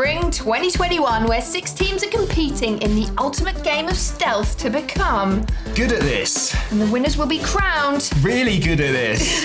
Spring 2021, where 6 teams are competing in the ultimate game of stealth to become good at this. And the winners will be crowned. Really good at this.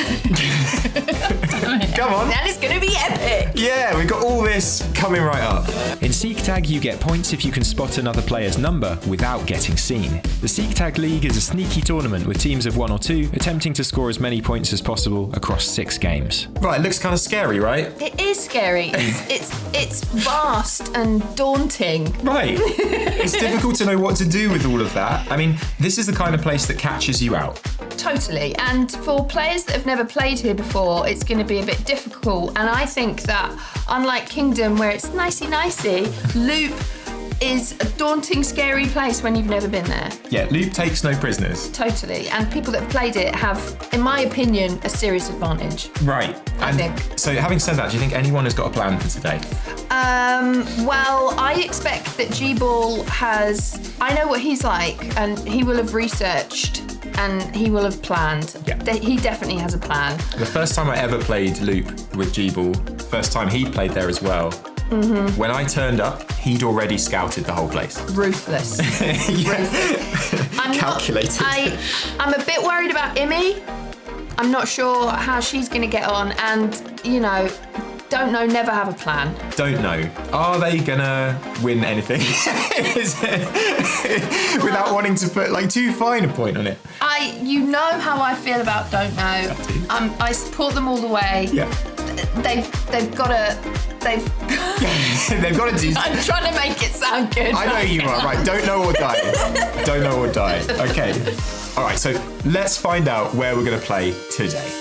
Come on. That is going to be epic. Yeah, we've got all this coming right up. In Seektag, you get points if you can spot another player's number without getting seen. The Seektag League is a sneaky tournament with teams of 1 or 2 attempting to score as many points as possible across 6 games. Right, it looks kind of scary, right? It is scary. It's vast and daunting. Right. It's difficult to know what to do with all of that. I mean, this is the kind of place that catches you out. Totally. And for players that have never played here before, it's going to be a bit difficult. And I think that, unlike Kingdom, where it's nicey-nicey, Loop is a daunting, scary place when you've never been there. Yeah, Loop takes no prisoners. Totally. And people that have played it have, in my opinion, a serious advantage. Right. I think. So having said that, do you think anyone has got a plan for today? Well, I expect that G-Ball has... I know what he's like, and he will have researched and he will have planned. Yeah. He definitely has a plan. The first time I ever played Loop with G-Ball, first time he played there as well, when I turned up, he'd already scouted the whole place. Ruthless. Ruthless. Calculated. I'm a bit worried about Imi. I'm not sure how she's going to get on, and, you know, don't know, never have a plan. Don't know. Are they gonna win anything? Without wanting to put like too fine a point on it. You know how I feel about don't know. I support them all the way. Yeah. They've got to. They've got to do. I'm trying to make it sound good. I know you are. Right. Don't know or die. Don't know or die. Okay. All right. So let's find out where we're gonna play today.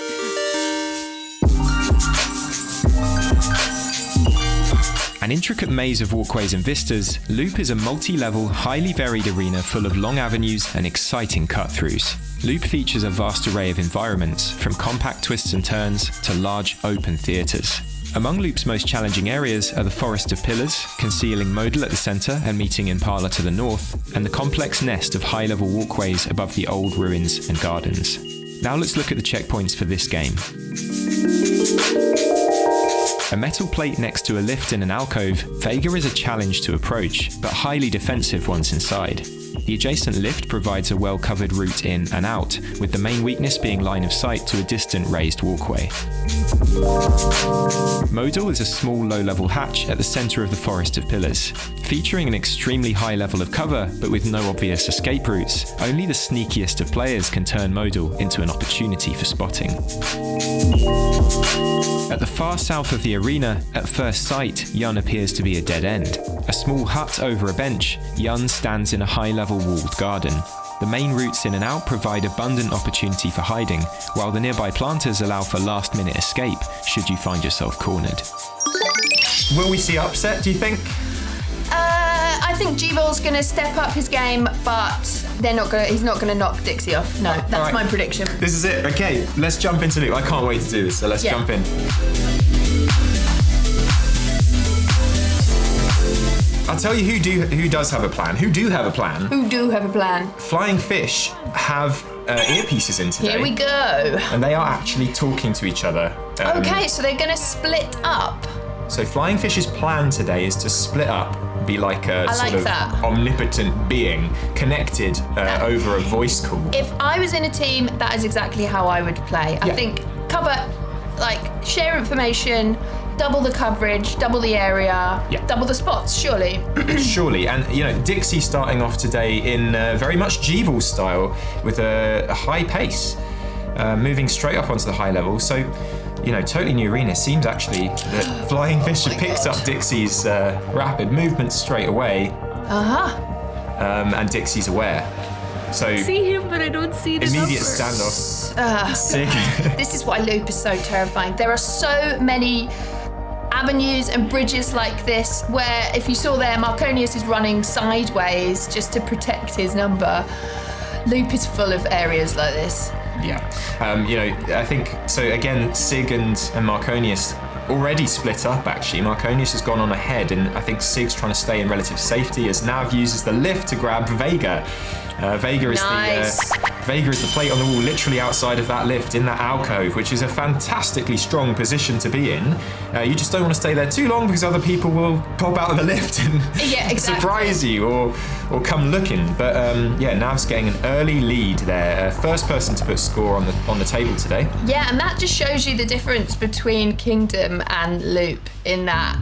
An intricate maze of walkways and vistas, Loop is a multi-level, highly varied arena full of long avenues and exciting cut-throughs. Loop features a vast array of environments, from compact twists and turns to large, open theatres. Among Loop's most challenging areas are the Forest of Pillars, concealing Modal at the centre and meeting Impala to the north, and the complex nest of high-level walkways above the old ruins and gardens. Now let's look at the checkpoints for this game. A metal plate next to a lift in an alcove, Vega is a challenge to approach, but highly defensive once inside. The adjacent lift provides a well-covered route in and out, with the main weakness being line of sight to a distant raised walkway. Modal is a small low-level hatch at the centre of the Forest of Pillars. Featuring an extremely high level of cover, but with no obvious escape routes, only the sneakiest of players can turn Modal into an opportunity for spotting. At the far south of the arena, at first sight, Yun appears to be a dead end. A small hut over a bench, Yun stands in a high-level walled garden. The main routes in and out provide abundant opportunity for hiding, while the nearby planters allow for last-minute escape should you find yourself cornered. Will we see upset, do you think? I think G-Ball's going to step up his game, but he's not going to knock Dixie off. No, that's right. My prediction. This is it. Okay, let's jump into Loop. I can't wait to do this, so let's jump in. I'll tell you who does have a plan. Who do have a plan. Flying Fish have earpieces in today. Here we go. And they are actually talking to each other. Okay, so they're going to split up. So Flying Fish's plan today is to split up, be like a omnipotent being connected over a voice call. If I was in a team, that is exactly how I would play. I think cover, share information, double the coverage, double the area, double the spots, surely. Surely, and Dixie starting off today in very much G-Ball style with a high pace, moving straight up onto the high level. So, totally new arena. Seems actually that Flying Fish have picked up Dixie's rapid movement straight away. And Dixie's aware. So I see him, but I don't see the immediate numbers. standoff. Sick. This is why Loop is so terrifying. There are so many avenues and bridges like this where, if you saw there, Marconius is running sideways just to protect his number. Loop is full of areas like this. Yeah. I think, so again, Sig and Marconius already split up, actually. Marconius has gone on ahead, and I think Sig's trying to stay in relative safety as Nav uses the lift to grab Vega. Vega is Vega is the plate on the wall, literally outside of that lift in that alcove, which is a fantastically strong position to be in. You just don't want to stay there too long because other people will pop out of the lift and surprise you or come looking. But Nav's getting an early lead there. First person to put score on the table today. Yeah, and that just shows you the difference between Kingdom and Loop in that,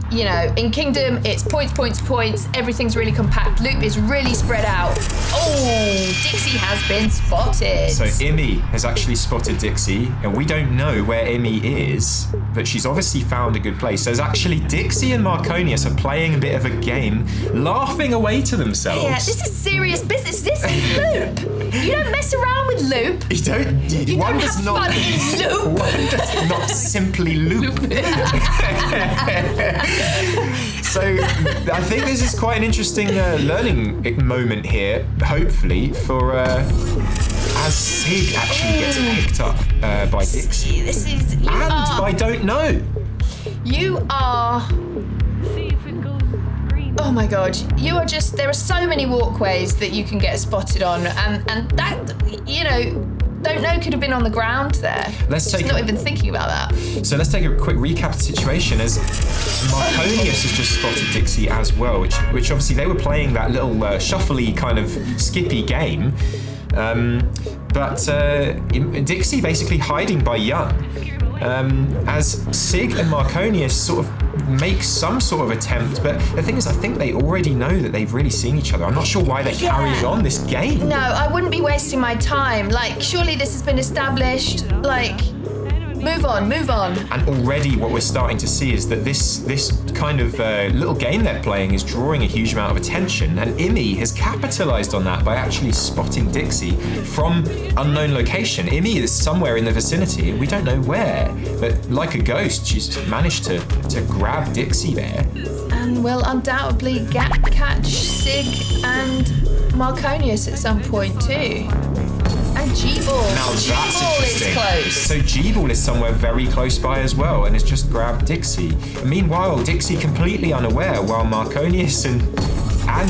in Kingdom, it's points, everything's really compact. Loop is really spread out. Oh, Dixie has been spotted. So Imi has actually spotted Dixie, and we don't know where Imi is, but she's obviously found a good place. There's actually Dixie and Marconius are playing a bit of a game, laughing away to themselves. Yeah, this is serious business. This is Loop. You don't mess around with Loop. You don't. You don't have fun in Loop. One does not simply loop. So I think this is quite an interesting learning moment here, hopefully, for as Sig actually gets picked up by Dixie. By Don't Know. You are... See if it goes green. Oh my god, you are just... There are so many walkways that you can get spotted on, and that, Don't Know could have been on the ground there. Not even thinking about that. So let's take a quick recap of the situation as Marconius has just spotted Dixie as well, which obviously they were playing that little shuffly kind of skippy game. But Dixie basically hiding by Young. As Sig and Marconius sort of make some sort of attempt, but the thing is, I think they already know that they've really seen each other. I'm not sure why they carried on this game. No, I wouldn't be wasting my time. Surely this has been established. Move on. And already what we're starting to see is that this kind of little game they're playing is drawing a huge amount of attention, and Imi has capitalized on that by actually spotting Dixie from unknown location. Imi is somewhere in the vicinity, and we don't know where, but like a ghost, she's managed to grab Dixie there. And will undoubtedly catch Sig and Marconius at some point too. And G-Ball. Now that's interesting. Is close. So G-Ball is somewhere very close by as well and has just grabbed Dixie. Meanwhile, Dixie completely unaware while Marconius and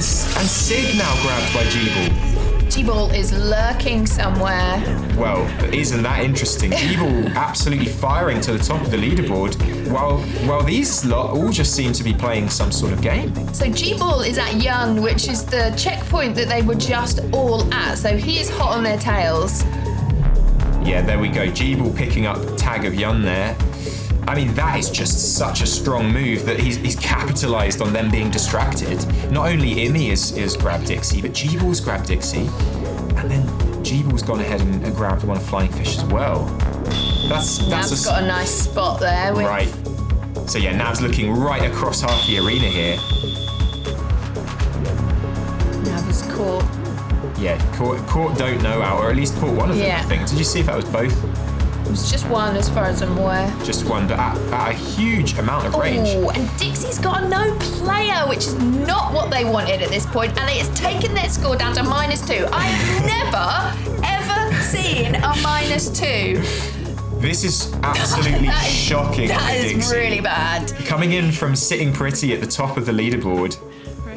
Sig now grabbed by G-Ball. G-Ball is lurking somewhere. Well, isn't that interesting? G-Ball absolutely firing to the top of the leaderboard while these lot all just seem to be playing some sort of game. So G-Ball is at Yun, which is the checkpoint that they were just all at. So he is hot on their tails. Yeah, there we go. G-Ball picking up tag of Yun there. I mean, that is just such a strong move that he's capitalized on them being distracted. Not only Imi is grabbed Dixie, but G-Ball's grabbed Dixie. And then G-Ball's gone ahead and grabbed one of Flying Fish as well. Nav's got a nice spot there. Right. So yeah, Nav's looking right across half the arena here. Nav is caught. Yeah, caught Don't Know out, or at least caught one of them, I think. Did you see if that was both? It was just one as far as I'm aware. Just one, but at a huge amount of range. Oh, and Dixie's got a no player, which is not what they wanted at this point, and it has taken their score down to -2. I've never, ever seen a -2. This is absolutely shocking. That is Dixie. really bad. Coming in from sitting pretty at the top of the leaderboard.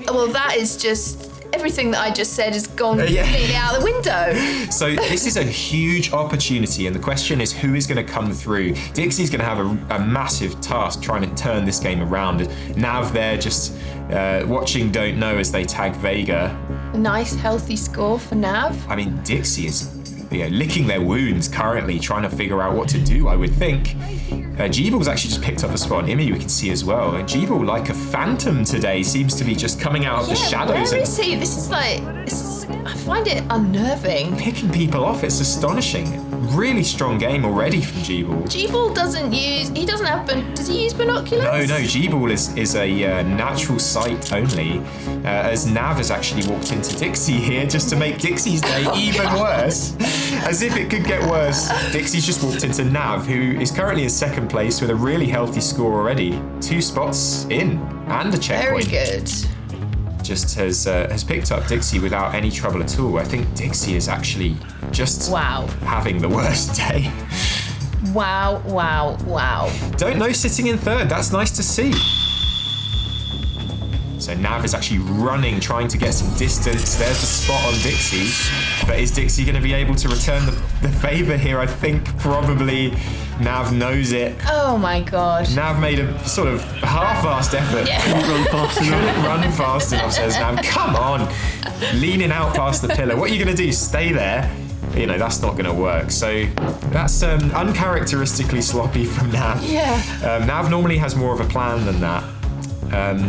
Well, that is just... Everything that I just said has gone completely out the window. So this is a huge opportunity, and the question is who is going to come through. Dixie's going to have a massive task trying to turn this game around. Nav there just watching Don't Know as they tag Vega. A nice healthy score for Nav. I mean, Dixie is licking their wounds currently, trying to figure out what to do, I would think. G-Ball's actually just picked up a spot on Imi, we can see as well. G-Ball, like a phantom today, seems to be just coming out of the shadows. Where is he? I find it unnerving. Picking people off, it's astonishing. Really strong game already from G-Ball. G-Ball does he use binoculars? No, G-Ball is a natural sight only. As Nav has actually walked into Dixie here just to make Dixie's day even worse. As if it could get worse. Dixie's just walked into Nav, who is currently in second place with a really healthy score already. 2 spots in and a checkpoint. Very good. Just has picked up Dixie without any trouble at all. I think Dixie is actually just having the worst day. Wow. Don't Know sitting in third. That's nice to see. So Nav is actually running, trying to get some distance. There's the spot on Dixie. But is Dixie going to be able to return the favor here? I think probably Nav knows it. Oh my god. Nav made a sort of half-assed effort. Yeah. Couldn't run fast enough, says Nav. Come on. Leaning out past the pillar. What are you going to do? Stay there? You know, that's not going to work. So that's uncharacteristically sloppy from Nav. Yeah. Nav normally has more of a plan than that.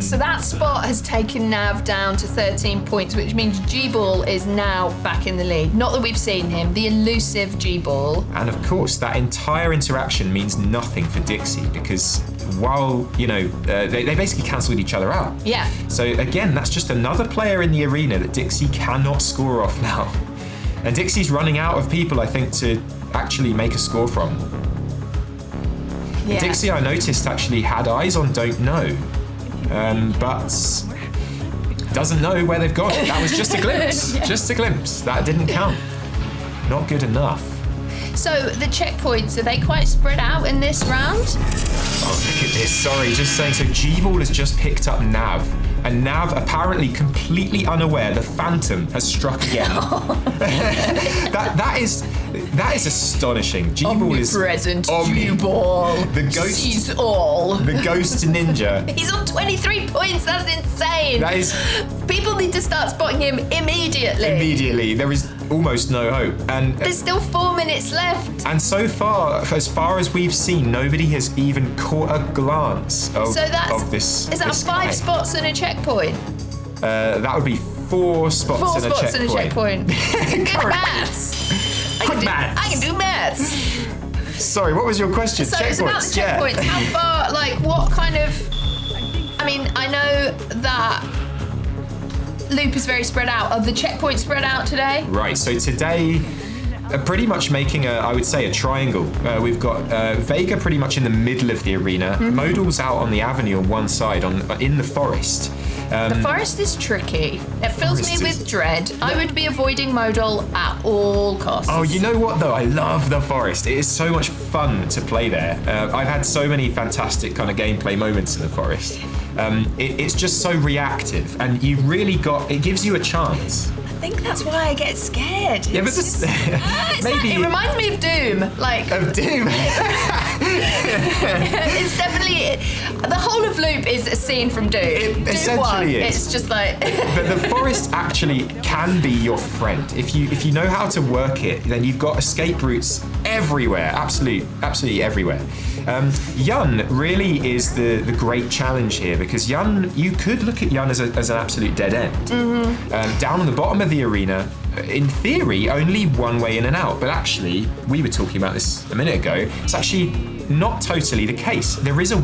So that spot has taken Nav down to 13 points, which means G-Ball is now back in the lead. Not that we've seen him, the elusive G-Ball. And of course, that entire interaction means nothing for Dixie because while, you know, they basically cancelled each other out. Yeah. So again, that's just another player in the arena that Dixie cannot score off now. And Dixie's running out of people, I think, to actually make a score from. Yeah. Dixie, I noticed, actually had eyes on Don't Know. But doesn't know where they've gone. That was just a glimpse. Yeah. Just a glimpse. That didn't count. Not good enough. So the checkpoints, are they quite spread out in this round? Oh, look at this. Sorry, just saying. So G-Ball has just picked up Nav. And Nav, apparently completely unaware, the Phantom has struck again. that is astonishing. G-Ball is Omnipresent G-Ball. The ghost. Sees all. The ghost ninja. He's on 23 points. That's insane. That is. People need to start spotting him immediately. Immediately. There is almost no hope. And there's still 4 minutes left. And so far as we've seen, nobody has even caught a glance of this. Is that this 5 guy. spots and a checkpoint? That would be 4 spots, 4 and a spots and a checkpoint. Good maths. Quick maths. I can do maths. Sorry, what was your question? So it's about the checkpoints. How far, like, what kind of... I mean, I know that Loop is very spread out. Are the checkpoints spread out today? Right, so today, pretty much making I would say a triangle. We've got Vega pretty much in the middle of the arena, Modal's out on the avenue on one side, in the forest. The forest is tricky. It fills me with dread. I would be avoiding Modal at all costs. Oh, you know what though? I love the forest. It is so much fun to play there. I've had so many fantastic kind of gameplay moments in the forest. It's just so reactive, and you've really it gives you a chance. I think that's why I get scared. Yeah, but maybe it reminds me of Doom. Of Doom. It's definitely the whole of Loop is a scene from Doom. It essentially is. It's just like. But the forest actually can be your friend if you know how to work it. Then you've got escape routes everywhere. Absolutely everywhere. Yun really is the great challenge here because Yun, you could look at Yun as an absolute dead end. Mm-hmm. Down on the bottom of the arena, in theory, only one way in and out. But actually, we were talking about this a minute ago. It's actually not totally the case. There is a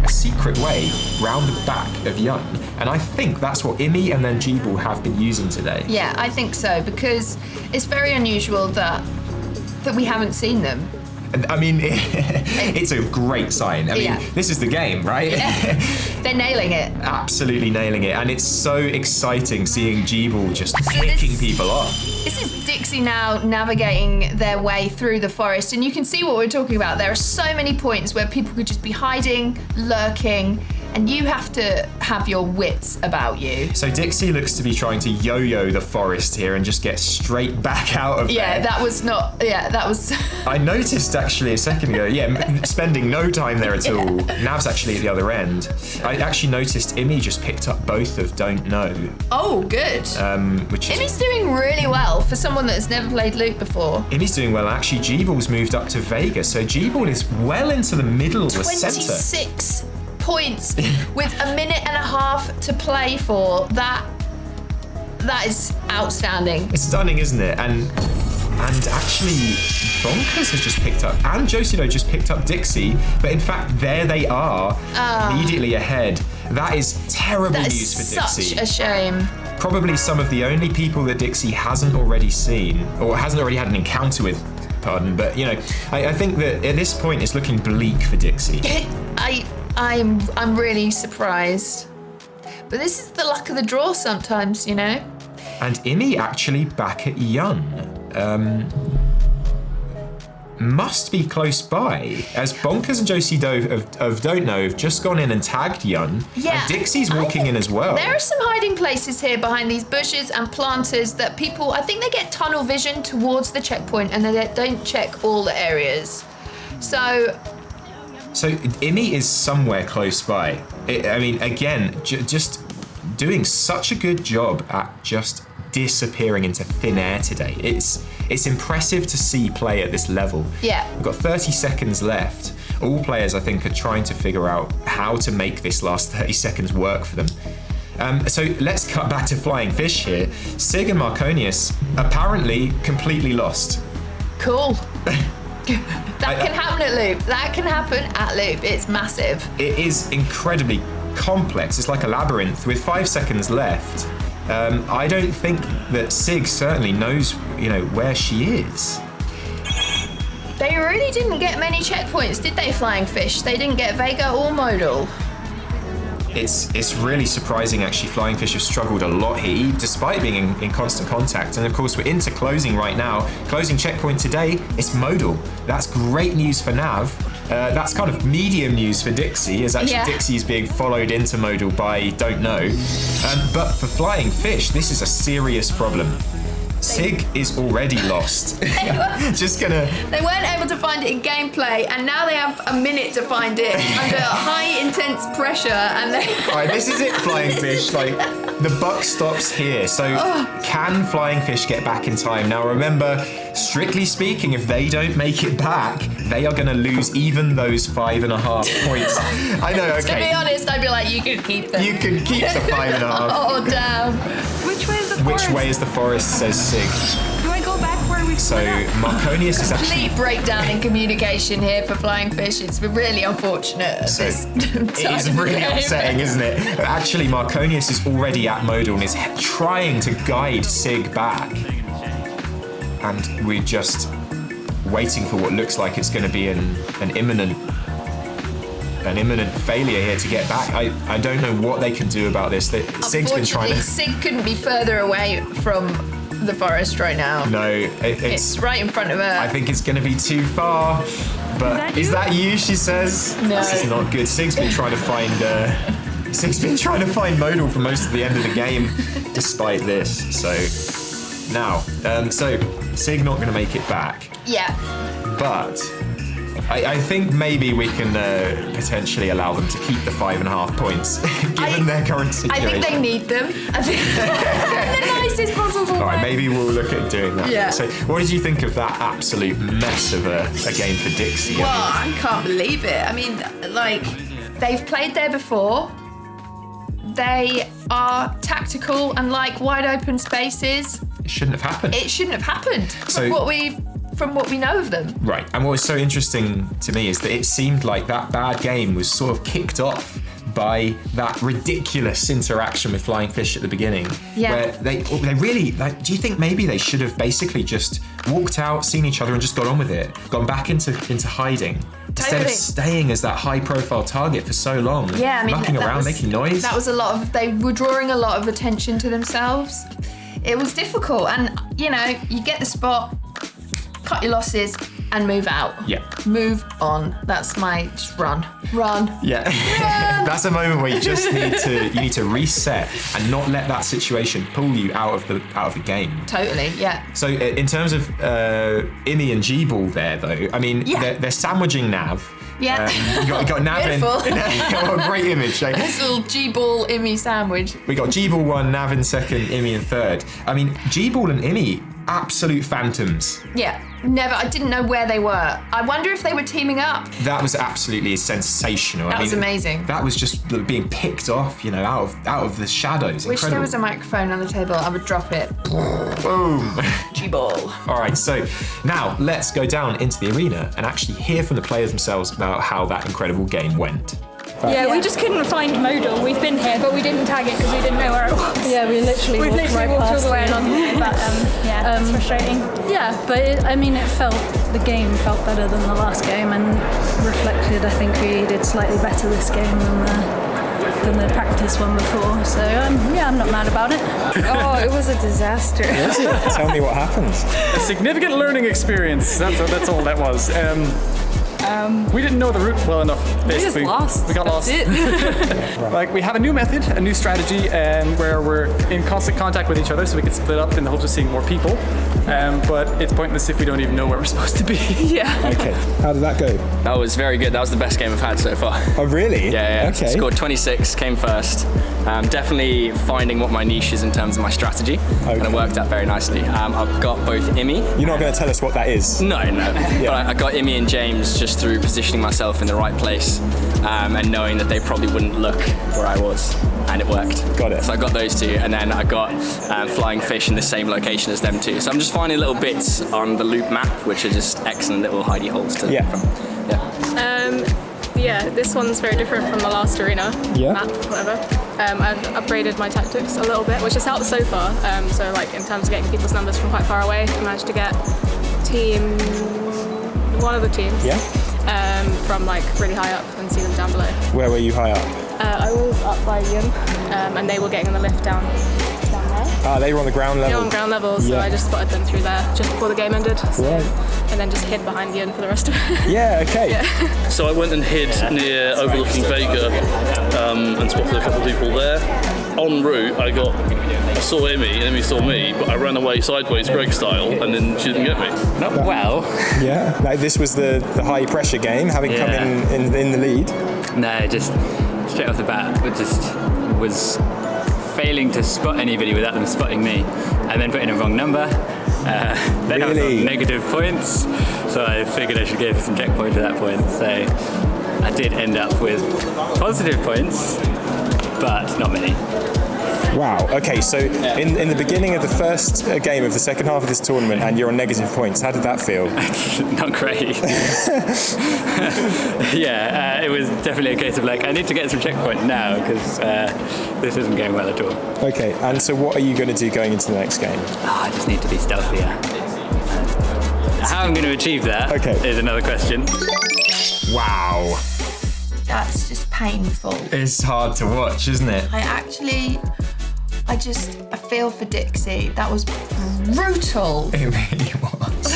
secret way round the back of Yun. And I think that's what Imi and then G-Ball have been using today. Yeah, I think so, because it's very unusual that we haven't seen them. I mean, it's a great sign. I mean, This is the game, right? Yeah. They're nailing it. Absolutely nailing it. And it's so exciting seeing G-Ball just picking people off. This is Dixie now navigating their way through the forest. And you can see what we're talking about. There are so many points where people could just be hiding, lurking, and you have to have your wits about you. So Dixie looks to be trying to yo-yo the forest here and just get straight back out of there. That was... I noticed actually a second ago, spending no time there at all. Nav's actually at the other end. I actually noticed Imi just picked up both of Don't Know. Oh, good. Imi's doing really well for someone that's never played Loop before. Imi's doing well. Actually, G-Ball's moved up to Vega, so G-Ball is well into the middle, the centre. 26 points with a minute and a half to play for. That is outstanding. It's stunning, isn't it? And actually, Bonkers has just picked up, and Josino just picked up Dixie, but in fact, there they are, immediately ahead. That is terrible news for Dixie. Such a shame. Probably some of the only people that Dixie hasn't already seen, or hasn't already had an encounter with, pardon, but you know, I think that at this point it's looking bleak for Dixie. I'm really surprised. But this is the luck of the draw sometimes, you know? And Imi actually back at Yun. must be close by, as Bonkers and Josie Doe of Don't Know have just gone in and tagged Yun, and Dixie's walking in as well. There are some hiding places here behind these bushes and planters that people, I think they get tunnel vision towards the checkpoint and they don't check all the areas. So Imi is somewhere close by. I mean, again, just doing such a good job at just disappearing into thin air today. It's impressive to see play at this level. Yeah. We've got 30 seconds left. All players, I think, are trying to figure out how to make this last 30 seconds work for them. So let's cut back to Flying Fish here. Sig and Marconius apparently completely lost. Cool. That can happen at Loop. That can happen at Loop. It's massive. It is incredibly complex. It's like a labyrinth with 5 seconds left. I don't think that Sig certainly knows, where she is. They really didn't get many checkpoints, did they, Flying Fish? They didn't get Vega or Modal. It's really surprising, actually. Flying Fish have struggled a lot here, despite being in constant contact. And of course, we're into closing right now. Closing checkpoint today, it's Modal. That's great news for Nav. That's kind of medium news for Dixie, as actually Dixie's being followed into Modal by Don't Know. But for Flying Fish, this is a serious problem. Sig is already lost. They weren't able to find it in gameplay, and now they have a minute to find it under high intense pressure. And Alright, this is it, Flying Fish. The buck stops here. So can Flying Fish get back in time? Now remember, strictly speaking, if they don't make it back, they are going to lose even those 5.5 points. I know. Okay. To be honest, I'd be like, you can keep them. You can keep the 5.5. Oh damn. Which way is the forest? Which way is the forest, says Sig. Do I go back where we So Marconius is actually... Complete breakdown in communication here for Flying Fish. It's really unfortunate. So it is really upsetting, isn't it? Actually, Marconius is already at Modal and is trying to guide Sig back. And we're just waiting for what looks like it's going to be an imminent failure here to get back. I don't know what they can do about this. Sig's been trying to... Sig couldn't be further away from the forest right now. No, it's right in front of her. I think it's going to be too far. But is that you? She says. No. This is not good. Sig's been trying to find. Sig's been trying to find Modal for most of the end of the game, despite this. So now, Sig not going to make it back. Yeah. But I think maybe we can potentially allow them to keep the 5.5 points, given their current situation. I think they need them. I think in the nicest possible way. All right, maybe we'll look at doing that. Yeah. So, what did you think of that absolute mess of a game for Dixie? Well, I can't believe it. I mean, they've played there before. They are tactical and like wide open spaces. It shouldn't have happened. It shouldn't have happened. From what we know of them. Right, and what was so interesting to me is that it seemed like that bad game was sort of kicked off by that ridiculous interaction with Flying Fish at the beginning. Yeah. Where they really, do you think maybe they should have basically just walked out, seen each other and just got on with it? Gone back into hiding. Instead of staying as that high profile target for so long. Yeah, I mean, mucking around, making noise. That was they were drawing a lot of attention to themselves. It was difficult, and you get the spot, cut your losses and move out. Yeah. Move on. That's just run. Yeah. That's a moment where you just need to reset and not let that situation pull you out of the game. Totally, yeah. So in terms of Imi and G-Ball there though, I mean they're sandwiching Nav. Yeah. You got Nav in. What a great image. This little G-Ball Imi sandwich. We got G-Ball 1, Nav in 2nd, Imi in 3rd. I mean, G-Ball and Imi, absolute phantoms. Yeah. Never. I didn't know where they were. I wonder if they were teaming up. That was absolutely sensational. That was amazing. That was just being picked off, out of the shadows. Wish there was a microphone on the table. I would drop it. Boom. G-Ball. All right, so now let's go down into the arena and actually hear from the players themselves about how that incredible game went. Yeah, we just couldn't find Modal. We've been here, but we didn't tag it because we didn't know where it was. Yeah, we literally walked all the way along here, but it's frustrating. Yeah, but the game felt better than the last game and reflected, I think we did slightly better this game than than the practice one before. So yeah, I'm not mad about it. Oh, it was a disaster. Tell me what happened. A significant learning experience. That's all that was. We didn't know the route well enough, basically. We just lost. We got That's lost. it. Like, we have a new method, a new strategy, where we're in constant contact with each other, so we can split up in the hopes of seeing more people. But it's pointless if we don't even know where we're supposed to be. Yeah. Okay, how did that go? That was very good. That was the best game I've had so far. Oh, really? Yeah. Okay. Scored 26, came first. Definitely finding what my niche is in terms of my strategy, and it worked out very nicely. I've got both Imi. You're not going to tell us what that is? No. But I got Imi and James just through positioning myself in the right place, and knowing that they probably wouldn't look where I was, and it worked. Got it. So I got those two, and then I got Flying Fish in the same location as them two. So I'm just finding little bits on the loop map, which are just excellent little hidey holes to Yeah. Yeah, this one's very different from the last arena map, whatever. I've upgraded my tactics a little bit, which has helped so far. So like in terms of getting people's numbers from quite far away, I managed to get one of the teams from like really high up and see them down below. Where were you high up? I was up by Yin, and they were getting on the lift down there. They were on the ground level? They were on ground level, so I just spotted them through there just before the game ended. So, and then just hid behind Yin for the rest of it. Yeah, okay. Yeah. So I went and hid near overlooking Vega and spotted a couple of people there. En route, I saw Imi and Imi saw me, but I ran away sideways, Greg style, and then she didn't get me. Not well. Yeah, like this was the high pressure game, having come in the lead. No, just straight off the bat, it just was failing to spot anybody without them spotting me, and then putting a wrong number. Then I was on negative points, so I figured I should go for some checkpoints at that point. So I did end up with positive points, but not many. Wow, okay, so in the beginning of the first game of the second half of this tournament, and you're on negative points, how did that feel? Not great. It was definitely a case of like, I need to get some checkpoint now, because this isn't going well at all. Okay, and so what are you going to do going into the next game? I just need to be stealthier. How I'm going to achieve that is another question. Wow. That's just painful. It's hard to watch, isn't it? I feel for Dixie. That was brutal. It really was.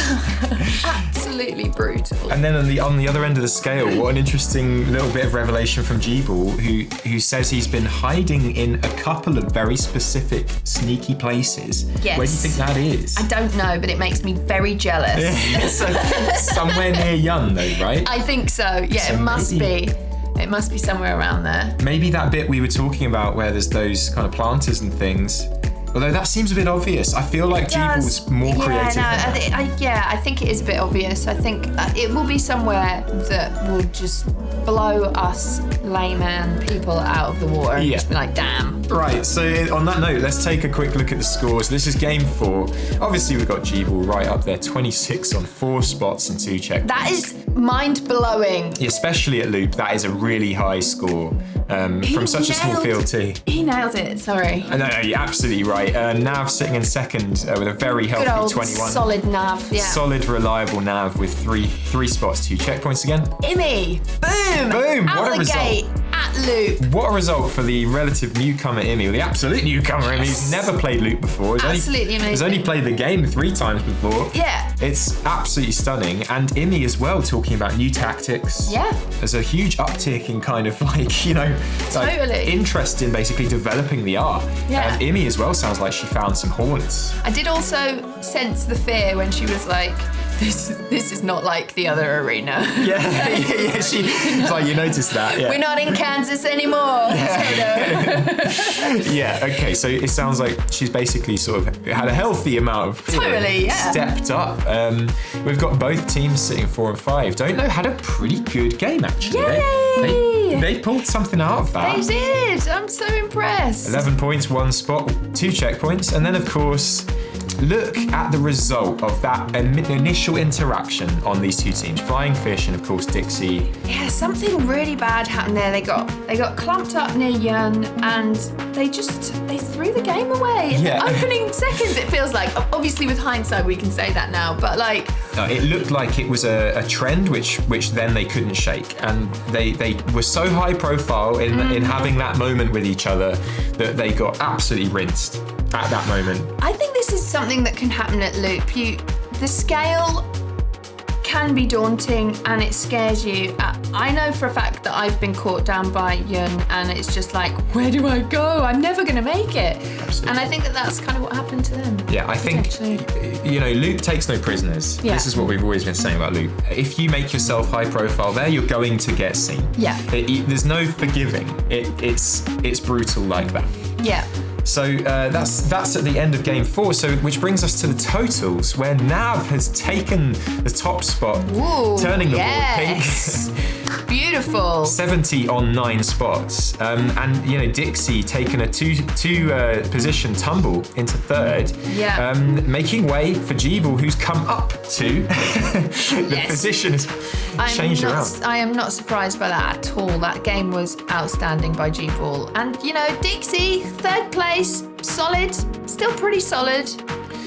Absolutely brutal. And then on the other end of the scale, what an interesting little bit of revelation from Jeeble, who says he's been hiding in a couple of very specific sneaky places. Yes. Where do you think that is? I don't know, but it makes me very jealous. So, somewhere near Yun though, right? I think so. Yeah, So it must maybe- be. It must be somewhere around there. Maybe that bit we were talking about where there's those kind of planters and things. Although that seems a bit obvious. I feel like Jeeble's more creative than that. I think it is a bit obvious. I think it will be somewhere that will just blow us layman people out of the water and just be like, damn. Right, so on that note, let's take a quick look at the scores. This is game 4. Obviously, we've got Jeeble right up there, 26 on 4 spots and 2 checkpoints. That is mind-blowing. Especially at Loop, that is a really high score from such a small field too. He nailed it, sorry. No, you're absolutely right. Nav sitting in second with a very healthy Good old 21. solid Nav, yeah. Solid, reliable Nav with three spots, 2 checkpoints again. Imi, boom! Boom! Out What a the result. gate, at Loop. What a result for the relative newcomer Imi, or the absolute newcomer Imi, who's never played Loop before. Absolutely amazing. He's only played the game 3 times before. Yeah. It's absolutely stunning. And Imi as well, talking about new tactics. Yeah. There's a huge uptick in kind of like, Totally. interest in basically developing the art. Yeah. And Imi as well sounds like she found some haunts. I did also sense the fear when she was like, this is not like the other arena. Yeah. She's like, you noticed that. Yeah. We're not in Kansas anymore. Yeah, okay, so it sounds like she's basically sort of had a healthy amount of stepped up. We've got both teams sitting 4 and 5. Don't know, had a pretty good game actually. They pulled something out of that. They did. I'm so impressed. 11 points, 1 spot, 2 checkpoints, and then of course look at the result of that initial interaction on these two teams, Flying Fish and of course Dixie. Yeah, something really bad happened there. They got clamped up near Yun and they threw the game away. In the opening seconds, it feels like. Obviously with hindsight we can say that now, but like... It looked like it was a trend which then they couldn't shake, and they were so high profile in having that moment with each other that they got absolutely rinsed at that moment. I think this is something that can happen at Loop. The scale can be daunting and it scares you. I know for a fact that I've been caught down by Yun and it's just like, where do I go? I'm never going to make it. Absolutely. And I think that that's kind of what happened to them. Yeah, I think, Loop takes no prisoners. Yeah. This is what we've always been saying about Loop. If you make yourself high profile there, you're going to get seen. Yeah. There's no forgiving. It's brutal like that. Yeah. So that's at the end of game 4. So which brings us to the totals, where Nav has taken the top spot, turning the board pink. Beautiful. 70 on 9 spots, and Dixie taken a two position tumble into 3rd. Yeah. Making way for Jeeble, who's come up to the position has changed around. I am not surprised by that at all. That game was outstanding by Jeeble, and Dixie 3rd place. Solid, still pretty solid.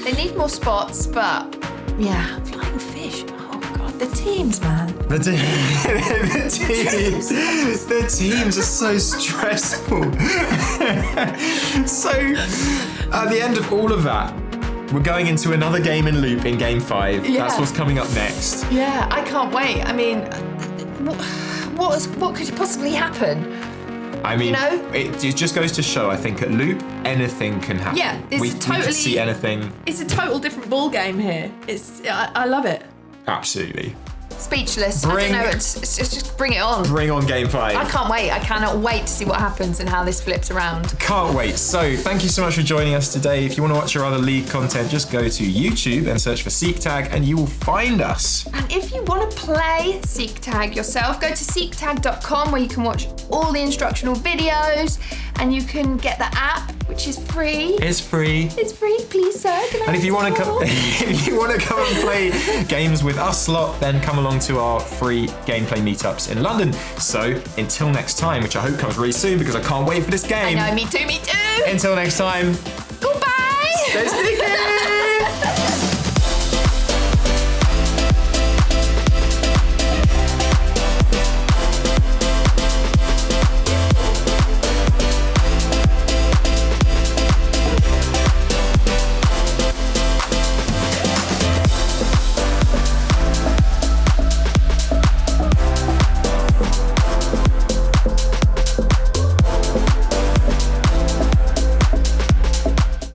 They need more spots, but yeah, Flying Fish. Oh god, the teams, man. The teams are so stressful. So at the end of all of that, we're going into another game in Loop in game 5. Yeah. That's what's coming up next. Yeah, I can't wait. I mean, what could possibly happen? I mean, it just goes to show, I think, at Loop, anything can happen. Yeah, we can see anything. It's a total different ball game here. I love it. Absolutely. Speechless. I don't know, it's just bring it on. Bring on game 5. I can't wait. I cannot wait to see what happens and how this flips around. Can't wait. So thank you so much for joining us today. If you want to watch our other League content, just go to YouTube and search for Seektag and you will find us. And if you want to play Seektag yourself, go to seektag.com where you can watch all the instructional videos and you can get the app, which is free. It's free. It's free, please, sir. And if you want to come and play games with us lot, then come along to our free gameplay meetups in London. So until next time, which I hope comes really soon because I can't wait for this game. I know, me too. Until next time. Goodbye. Stay sticky.